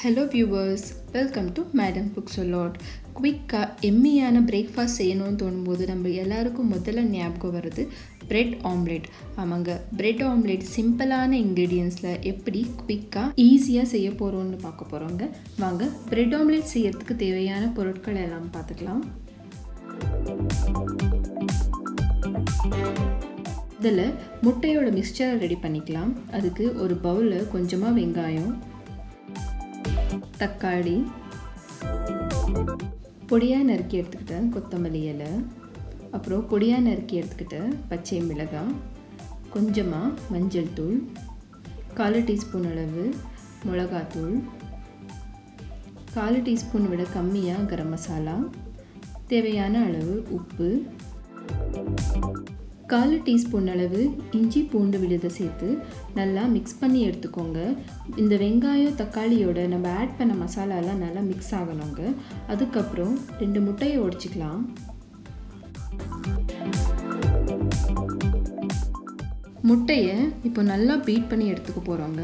Hello viewers, welcome to madam cooks a lot. குவிக்காக எம்மியான breakfast செய்யணும்னு தோணும்போது நம்ம எல்லாருக்கும் முதல்ல ஞாபகம் வருது பிரெட் ஆம்லெட். ஆமாங்க, பிரெட் ஆம்லெட் சிம்பிளான இன்க்ரீடியன்ஸில் எப்படி குவிக்காக ஈஸியாக செய்ய போகிறோன்னு பார்க்க போகிறோங்க. வாங்க பிரெட் ஆம்லெட் செய்யறதுக்கு தேவையான பொருட்கள் எல்லாம் பார்த்துக்கலாம். இதில் முட்டையோட மிக்சரை ரெடி பண்ணிக்கலாம். அதுக்கு ஒரு பவுலில் கொஞ்சமாக வெங்காயம், தக்காளி, பொடியாக நறுக்கி எடுத்துக்கிட்டேன் கொத்தமல்லி இலை, அப்புறம் பொடியாக நறுக்கி எடுத்துக்கிட்டேன் பச்சை மிளகாய், கொஞ்சமாக மஞ்சள் தூள், 1/4 டீஸ்பூன் அளவு மிளகாத்தூள், 1/4 டீஸ்பூன் விட கம்மியாக கரம் மசாலா, தேவையான அளவு உப்பு, 1/4 டீஸ்பூன் அளவு இஞ்சி பூண்டு விழுதை சேர்த்து நல்லா மிக்ஸ் பண்ணி எடுத்துக்கோங்க. இந்த வெங்காயம் தக்காளியோட நம்ம ஆட் பண்ண மசாலாலாம் நல்லா மிக்ஸ் ஆகணுங்க. அதுக்கப்புறம் 2 முட்டையை உடைச்சிக்கலாம். முட்டையை இப்போ நல்லா பீட் பண்ணி எடுத்துக்க போகிறோங்க.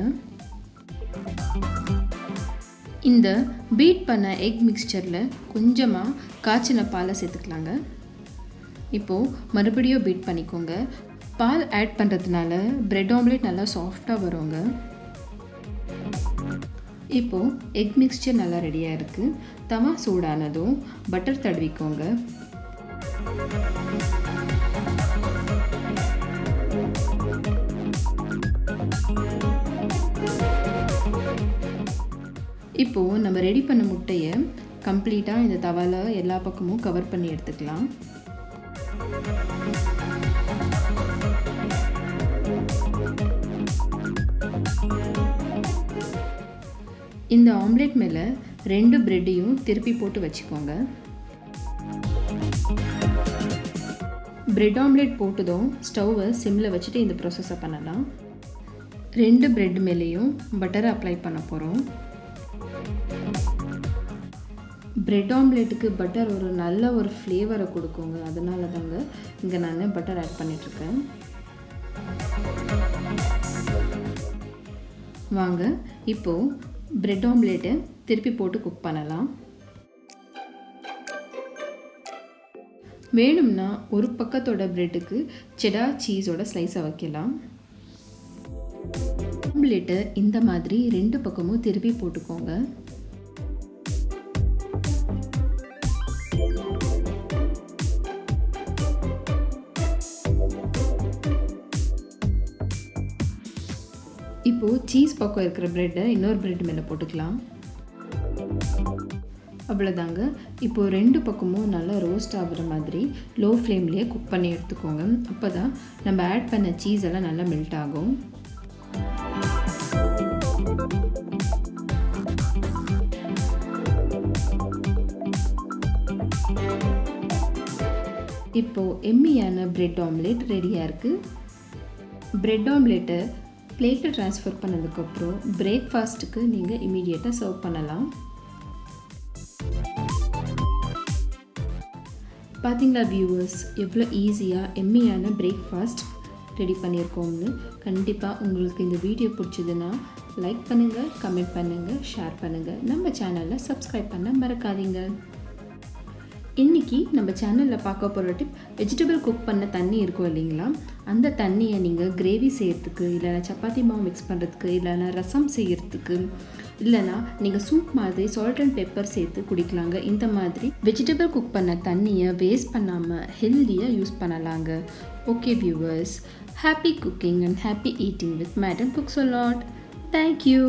இந்த பீட் பண்ண எக் மிக்சரில் கொஞ்சமாக காய்ச்சின பாலை சேர்த்துக்கலாங்க. இப்போது மறுபடியும் பீட் பண்ணிக்கோங்க. பால் ஆட் பண்ணுறதுனால பிரெட் ஆம்லெட் நல்லா சாஃப்டாக வருங்க. இப்போது எக் மிக்சர் நல்லா ரெடியாக இருக்குது. தவா சூடானதும் பட்டர் தடவிக்கோங்க. இப்போது நம்ம ரெடி பண்ண முட்டையை கம்ப்ளீட்டாக இந்த தவாவில் எல்லா பக்கமும் கவர் பண்ணி எடுத்துக்கலாம். இந்த ஆம்லெட் மேலே 2 பிரெட்டையும் திருப்பி போட்டு வச்சுக்கோங்க. பிரெட் ஆம்லெட் போட்டதும் ஸ்டவ்வை சிம்மில் வச்சுட்டு இந்த ப்ராசஸை பண்ணலாம். 2 பிரெட் மேலேயும் பட்டரை அப்ளை பண்ண போகிறோம். பிரெட் ஆம்லெட்டுக்கு பட்டர் ஒரு நல்ல ஒரு ஃப்ளேவரை கொடுக்குங்க. அதனால தாங்க இங்கே நான் பட்டர் ஆட் பண்ணிகிட்ருக்கேன். வாங்க இப்போது பிரெட் ஆம்லெட்டை திருப்பி போட்டு குக் பண்ணலாம். வேணும்னா ஒரு பக்கத்தோட பிரெட்டுக்கு செடார் சீஸோட ஸ்லைஸை வைக்கலாம். ஆம்லெட்டை இந்த மாதிரி 2 பக்கமும் திருப்பி போட்டுக்கோங்க. இப்போது சீஸ் பக்கம் இருக்கிற ப்ரெட்டை இன்னொரு ப்ரெட் மேலே போட்டுக்கலாம். அவ்வளோதாங்க. இப்போது 2 பக்கமும் நல்லா ரோஸ்ட் ஆகுற மாதிரி லோ ஃப்ளேம்லேயே குக் பண்ணி எடுத்துக்கோங்க. அப்போ தான் நம்ம ஆட் பண்ண சீஸ் எல்லாம் நல்லா மெல்ட் ஆகும். இப்போது எம்மியான பிரெட் ஆம்லெட் ரெடியாக இருக்குது. பிரெட் ஆம்லெட்டை பிளேட்டில் ட்ரான்ஸ்ஃபர் பண்ணதுக்கப்புறம் பிரேக்ஃபாஸ்ட்டுக்கு நீங்கள் இமீடியட்டாக சர்வ் பண்ணலாம். பார்த்தீங்களா வியூவர்ஸ், எவ்வளோ ஈஸியாக எம்மியான பிரேக்ஃபாஸ்ட் ரெடி பண்ணியிருக்கோம்னு. கண்டிப்பாக உங்களுக்கு இந்த வீடியோ பிடிச்சதுன்னா லைக் பண்ணுங்கள், கமெண்ட் பண்ணுங்கள், ஷேர் பண்ணுங்கள். நம்ம சேனலில் சப்ஸ்கிரைப் பண்ண மறக்காதீங்க. இன்றைக்கி நம்ம சேனலில் பார்க்க போகிற டிப், வெஜிடபிள் குக் பண்ண தண்ணி இருக்கும் இல்லைங்களா, அந்த தண்ணியை நீங்கள் கிரேவி செய்கிறதுக்கு, இல்லைனா சப்பாத்தி மாவு மிக்ஸ் பண்ணுறதுக்கு, இல்லைனா ரசம் செய்கிறதுக்கு, இல்லைனா நீங்கள் சூப் மாதிரி சால்ட் அண்ட் பெப்பர் சேர்த்து குடிக்கலாங்க. இந்த மாதிரி வெஜிடபிள் குக் பண்ண தண்ணியை வேஸ்ட் பண்ணாமல் ஹெல்த்தியாக யூஸ் பண்ணலாங்க. Okay viewers, happy cooking and happy eating with madam cooks a lot. Thank you.